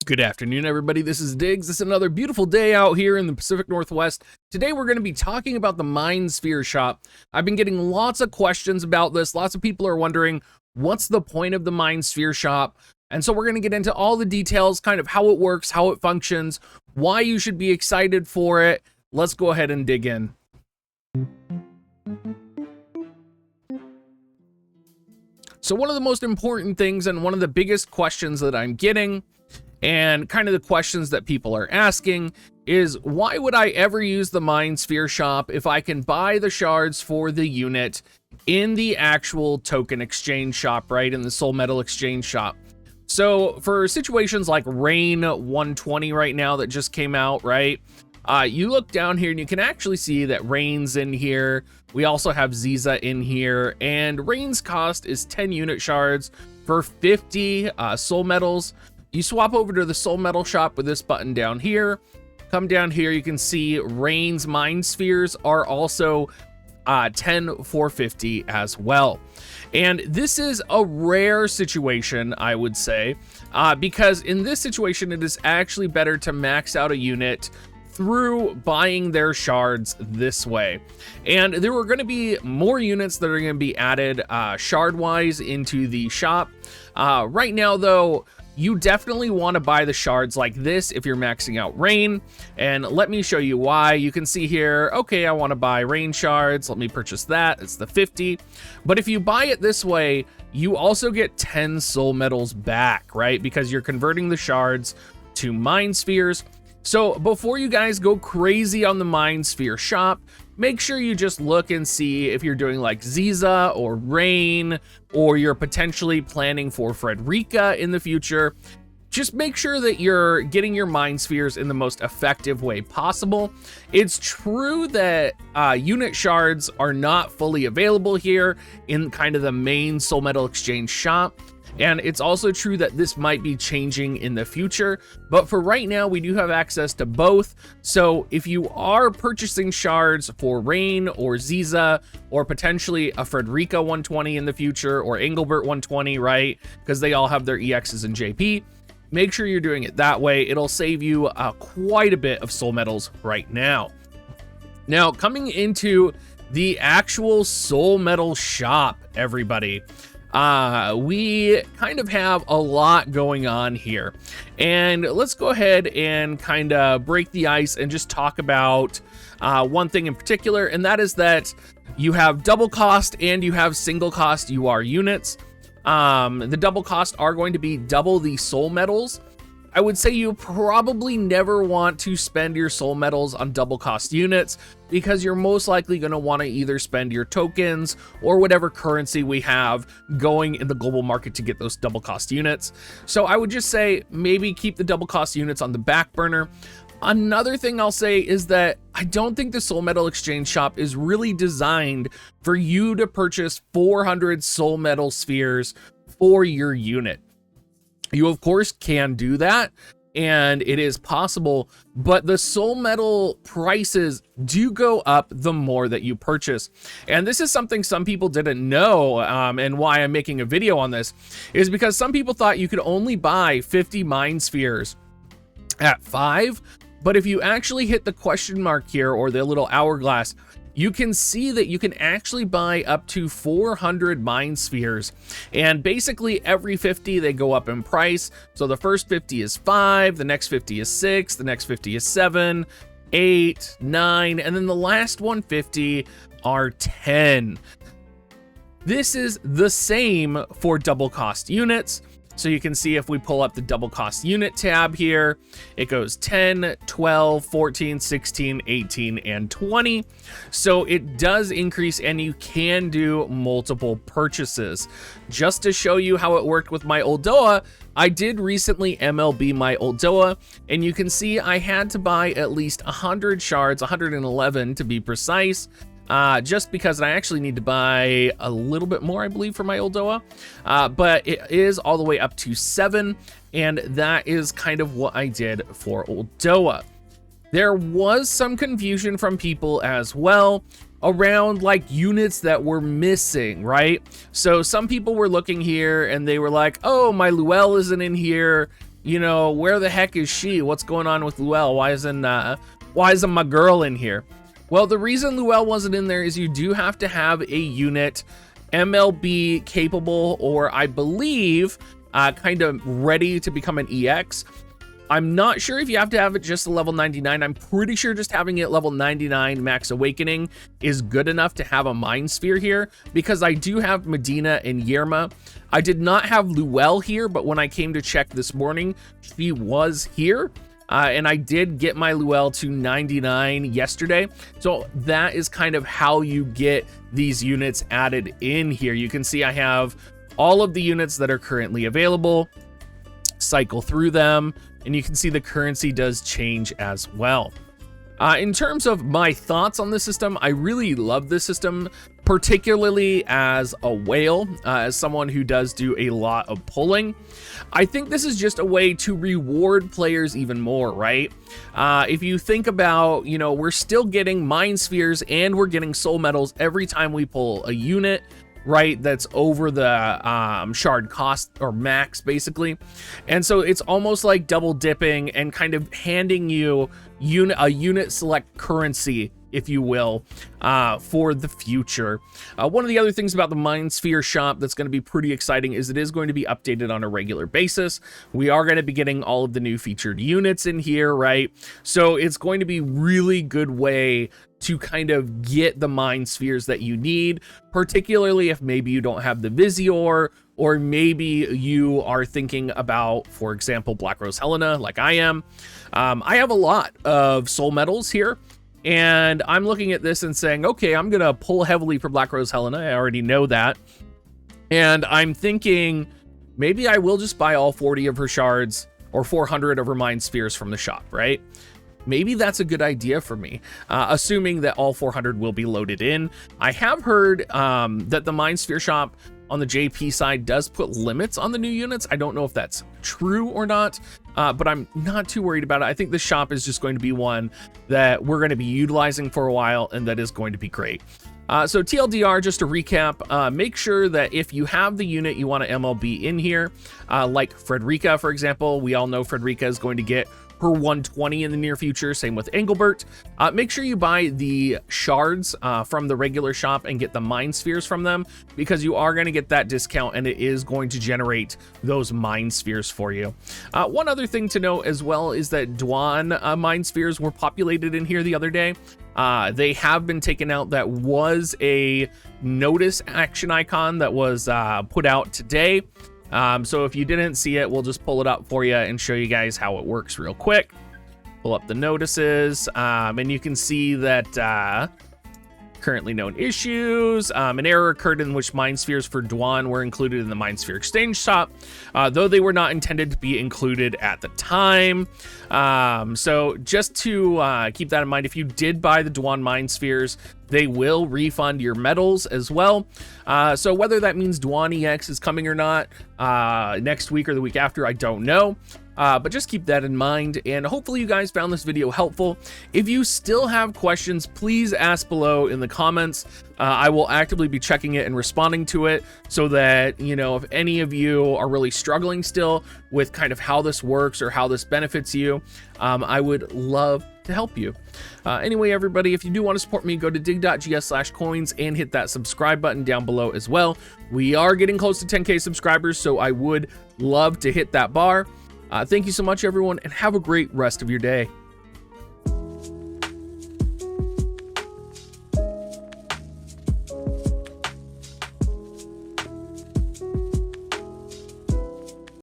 Good afternoon, everybody. This is Diggs. It's another beautiful day out here in the Pacific Northwest. Today, we're going to be talking about the Mindsphere Shop. I've been getting lots of questions about this. Lots of people are wondering, what's the point of the Mindsphere Shop? And so we're going to get into all the details, kind of how it works, how it functions, why you should be excited for it. Let's go ahead and dig in. So one of the most important things and one of the biggest questions that I'm getting, and kind of the questions that people are asking, is why would I ever use the Mindsphere Shop if I can buy the shards for the unit in the actual token exchange shop, right? In the Soulmedal exchange shop. So for situations like Rain 120 right now that just came out, right? You look down here and you can actually see that Rain's in here. We also have Ziza in here, and Rain's cost is 10 unit shards for 50 Soulmedals. You swap over to the Soulmedal shop with this button down here. Come down here, you can see Rain's Mind Spheres are also 10 for 50 as well. And this is a rare situation, I would say, because in this situation, it is actually better to max out a unit through buying their shards this way. And there are going to be more units that are going to be added shard-wise into the shop. Right now, though, you definitely want to buy the shards like this if you're maxing out Rain, and let me show you why. You can see here, okay, I want to buy Rain shards. Let me purchase that. It's the 50. But if you buy it this way, you also get 10 Soulmedals back, right? Because you're converting the shards to Mind Spheres. So before you guys go crazy on the Mindsphere Shop, make sure you just look and see if you're doing like Ziza or Rain, or you're potentially planning for Frederica in the future. Just make sure that you're getting your Mind Spheres in the most effective way possible. It's true that unit shards are not fully available here in kind of the main Soulmedal exchange shop. And it's also true that this might be changing in the future, but for right now, we do have access to both. So if you are purchasing shards for Rain or Ziza, or potentially a Frederica 120 in the future, or Engelbert 120, right? Because they all have their EXs and JP. Make sure you're doing it that way. It'll save you quite a bit of Soulmedals right now. Now, coming into the actual Soulmedal shop, everybody. We kind of have a lot going on here, and let's go ahead and kind of break the ice and just talk about one thing in particular, and that is that you have double cost and you have single cost UR units. The double cost are going to be double the Soulmedals. I would say you probably never want to spend your Soulmedals on double cost units, because you're most likely going to want to either spend your tokens or whatever currency we have going in the global market to get those double cost units. So I would just say maybe keep the double cost units on the back burner. Another thing I'll say is that I don't think the Soulmedal exchange shop is really designed for you to purchase 400 Soulmedal spheres for your unit. You, of course, can do that, and it is possible, but the Soulmedal prices do go up the more that you purchase. And this is something some people didn't know, and why I'm making a video on this is because some people thought you could only buy 50 Mind Spheres at 5, but if you actually hit the question mark here, or the little hourglass, you can see that you can actually buy up to 400 Mind Spheres. And basically every 50, they go up in price. So the first 50 is 5, the next 50 is 6, the next 50 is 7, 8, 9, and then the last 150 are 10. This is the same for double cost units. So you can see if we pull up the double cost unit tab here, it goes 10, 12, 14, 16, 18, and 20. So it does increase, and you can do multiple purchases. Just to show you how it worked with my Oldoa, I did recently MLB my Oldoa, and you can see I had to buy at least 100 shards, 111 to be precise. Just because I actually need to buy a little bit more, I believe, for my Oldoa. But it is all the way up to 7, and that is kind of what I did for Oldoa. There was some confusion from people as well around like units that were missing, right? So some people were looking here and they were like, oh, my Luel isn't in here. you know, where the heck is she? What's going on with Luelle? Why isn't my girl in here? Well, the reason Luelle wasn't in there is you do have to have a unit MLB capable, or I believe kind of ready to become an EX. I'm not sure if you have to have it just a level 99. I'm pretty sure just having it level 99 max awakening is good enough to have a Mindsphere here, because I do have Medina and Yerma. I did not have Luelle here, but when I came to check this morning, she was here. And I did get my Luelle to 99 yesterday. So that is kind of how you get these units added in here. You can see I have all of the units that are currently available, cycle through them, and you can see the currency does change as well. In terms of my thoughts on the system, I really love this system, particularly as a whale, as someone who does do a lot of pulling. I think this is just a way to reward players even more, right? If you think about, you know, we're still getting Mind Spheres and we're getting Soulmedals every time we pull a unit, right, that's over the shard cost or max, basically. And so it's almost like double dipping and kind of handing you a unit select currency, if you will, for the future. One of the other things about the Mindsphere Shop that's going to be pretty exciting is it is going to be updated on a regular basis. We are going to be getting all of the new featured units in here, right? So it's going to be really good way to kind of get the mind spheres that you need, particularly if maybe you don't have the Visior, or maybe you are thinking about, for example, Black Rose Helena, like I am. I have a lot of Soulmedals here, and I'm looking at this and saying, okay, I'm gonna pull heavily for Black Rose Helena. I already know that. And I'm thinking maybe I will just buy all 40 of her shards or 400 of her mind spheres from the shop, right? Maybe that's a good idea for me, assuming that all 400 will be loaded in. I have heard that the Mindsphere Shop on the JP side does put limits on the new units. I don't know if that's true or not, but I'm not too worried about it. I think the shop is just going to be one that we're going to be utilizing for a while, and that is going to be great. So TLDR, just to recap, make sure that if you have the unit you want to MLB in here, like Frederica, for example, we all know Frederica is going to get her 120 in the near future. Same with Engelbert. Make sure you buy the shards from the regular shop and get the mind spheres from them, because you are going to get that discount and it is going to generate those mind spheres for you. One other thing to note as well is that Dwan mind spheres were populated in here the other day. They have been taken out. That was a notice action icon that was put out today. So if you didn't see it, we'll just pull it up for you and show you guys how it works real quick. Pull up the notices, and you can see that currently known issues. An error occurred in which mind spheres for Dwan were included in the Mindsphere Exchange Shop, though they were not intended to be included at the time. So just to keep that in mind, if you did buy the Dwan Mind Spheres, they will refund your medals as well. So whether that means Dwan EX is coming or not next week or the week after, I don't know. But just keep that in mind, and hopefully you guys found this video helpful. If you still have questions, please ask below in the comments. I will actively be checking it and responding to it, so that, you know, if any of you are really struggling still with kind of how this works or how this benefits you, I would love to help you. Anyway, everybody, if you do want to support me, go to dig.gs/coins and hit that subscribe button down below as well. We are getting close to 10K subscribers, so I would love to hit that bar. Thank you so much, everyone, and have a great rest of your day.